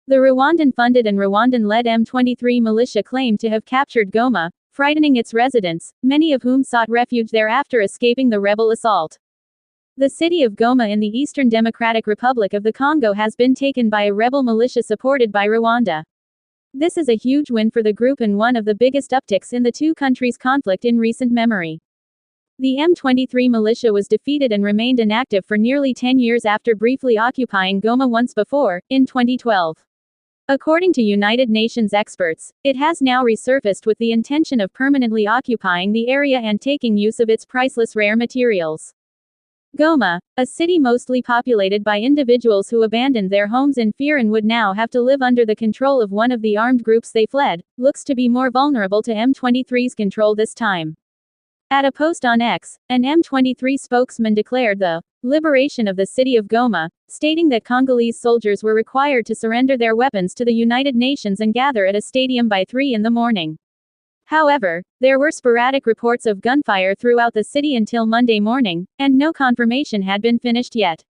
The Rwandan-funded and Rwandan-led M23 militia claimed to have captured Goma, frightening its residents, many of whom sought refuge there after escaping the rebel assault. The city of Goma in the Eastern Democratic Republic of the Congo has been taken by a rebel militia supported by Rwanda. This is a huge win for the group and one of the biggest upticks in the two countries' conflict in recent memory. The M23 militia was defeated and remained inactive for nearly 10 years after briefly occupying Goma once before, in 2012. According to United Nations experts, it has now resurfaced with the intention of permanently occupying the area and taking use of its priceless rare materials. Goma, a city mostly populated by individuals who abandoned their homes in fear and would now have to live under the control of one of the armed groups they fled, looks to be more vulnerable to M23's control this time. At a post on X, an M23 spokesman declared the liberation of the city of Goma, stating that Congolese soldiers were required to surrender their weapons to the United Nations and gather at a stadium by 3 in the morning. However, there were sporadic reports of gunfire throughout the city until Monday morning, and no confirmation had been finished yet.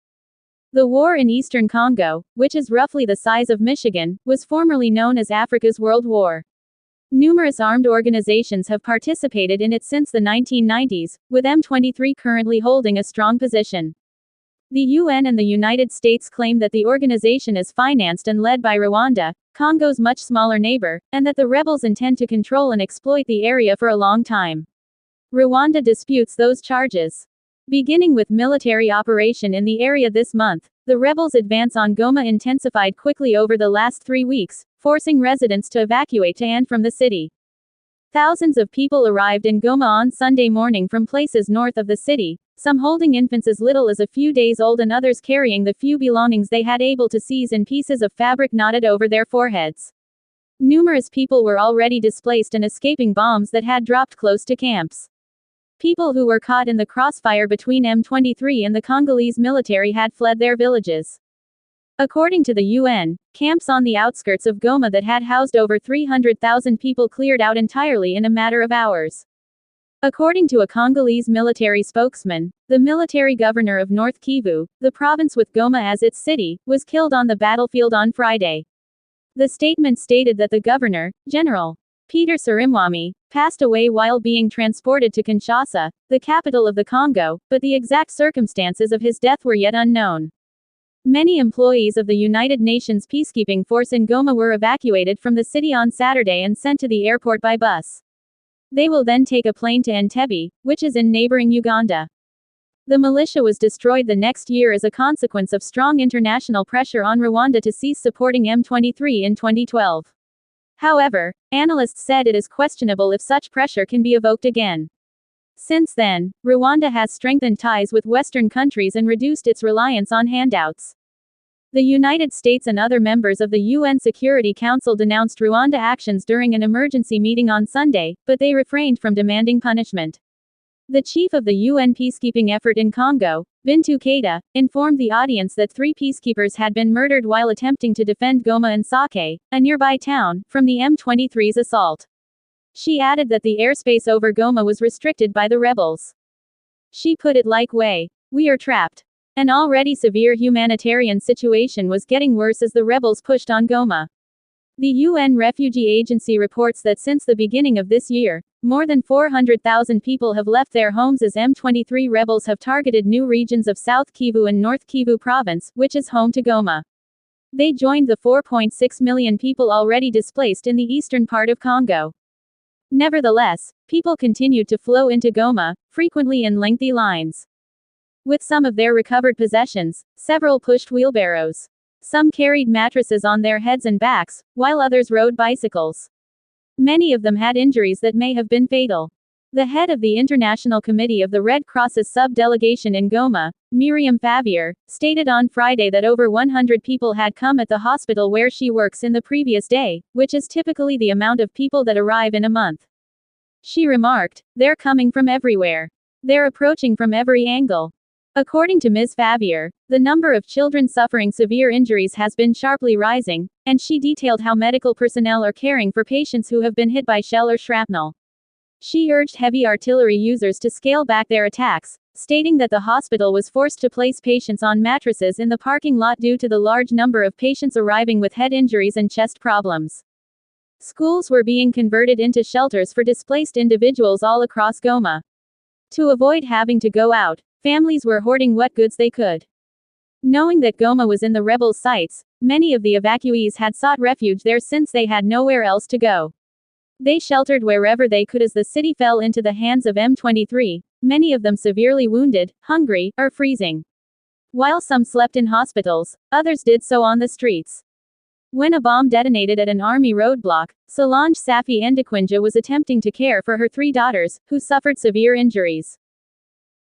The war in eastern Congo, which is roughly the size of Michigan, was formerly known as Africa's World War. Numerous armed organizations have participated in it since the 1990s, with M23 currently holding a strong position. The UN and the United States claim that the organization is financed and led by Rwanda, Congo's much smaller neighbor, and that the rebels intend to control and exploit the area for a long time. Rwanda disputes those charges. Beginning with military operation in the area this month, the rebels' advance on Goma intensified quickly over the last 3 weeks, forcing residents to evacuate to and from the city. Thousands of people arrived in Goma on Sunday morning from places north of the city, some holding infants as little as a few days old and others carrying the few belongings they had able to seize in pieces of fabric knotted over their foreheads. Numerous people were already displaced and escaping bombs that had dropped close to camps. People who were caught in the crossfire between M23 and the Congolese military had fled their villages. According to the UN, camps on the outskirts of Goma that had housed over 300,000 people cleared out entirely in a matter of hours. According to a Congolese military spokesman, the military governor of North Kivu, the province with Goma as its city, was killed on the battlefield on Friday. The statement stated that the governor, General Peter Sarimwami, passed away while being transported to Kinshasa, the capital of the Congo, but the exact circumstances of his death were yet unknown. Many employees of the United Nations peacekeeping force in Goma were evacuated from the city on Saturday and sent to the airport by bus. They will then take a plane to Entebbe, which is in neighboring Uganda. The militia was destroyed the next year as a consequence of strong international pressure on Rwanda to cease supporting M23 in 2012. However, analysts said it is questionable if such pressure can be evoked again. Since then, Rwanda has strengthened ties with Western countries and reduced its reliance on handouts. The United States and other members of the UN Security Council denounced Rwanda actions during an emergency meeting on Sunday, but they refrained from demanding punishment. The chief of the UN peacekeeping effort in Congo, Bintou Keita, informed the audience that 3 peacekeepers had been murdered while attempting to defend Goma and Sake, a nearby town, from the M23's assault. She added that the airspace over Goma was restricted by the rebels. She put it like way, "We are trapped." An already severe humanitarian situation was getting worse as the rebels pushed on Goma. The UN Refugee Agency reports that since the beginning of this year, more than 400,000 people have left their homes as M23 rebels have targeted new regions of South Kivu and North Kivu province, which is home to Goma. They joined the 4.6 million people already displaced in the eastern part of Congo. Nevertheless, people continued to flow into Goma, frequently in lengthy lines. With some of their recovered possessions, several pushed wheelbarrows. Some carried mattresses on their heads and backs, while others rode bicycles. Many of them had injuries that may have been fatal. The head of the International Committee of the Red Cross's sub-delegation in Goma, Miriam Favier, stated on Friday that over 100 people had come at the hospital where she works in the previous day, which is typically the amount of people that arrive in a month. She remarked, "They're coming from everywhere. They're approaching from every angle." According to Ms. Favier, the number of children suffering severe injuries has been sharply rising, and she detailed how medical personnel are caring for patients who have been hit by shell or shrapnel. She urged heavy artillery users to scale back their attacks, stating that the hospital was forced to place patients on mattresses in the parking lot due to the large number of patients arriving with head injuries and chest problems. Schools were being converted into shelters for displaced individuals all across Goma. To avoid having to go out, families were hoarding what goods they could. Knowing that Goma was in the rebels' sights, many of the evacuees had sought refuge there since they had nowhere else to go. They sheltered wherever they could as the city fell into the hands of M23, many of them severely wounded, hungry, or freezing. While some slept in hospitals, others did so on the streets. When a bomb detonated at an army roadblock, Solange Safi Ndekwinja was attempting to care for her 3 daughters, who suffered severe injuries.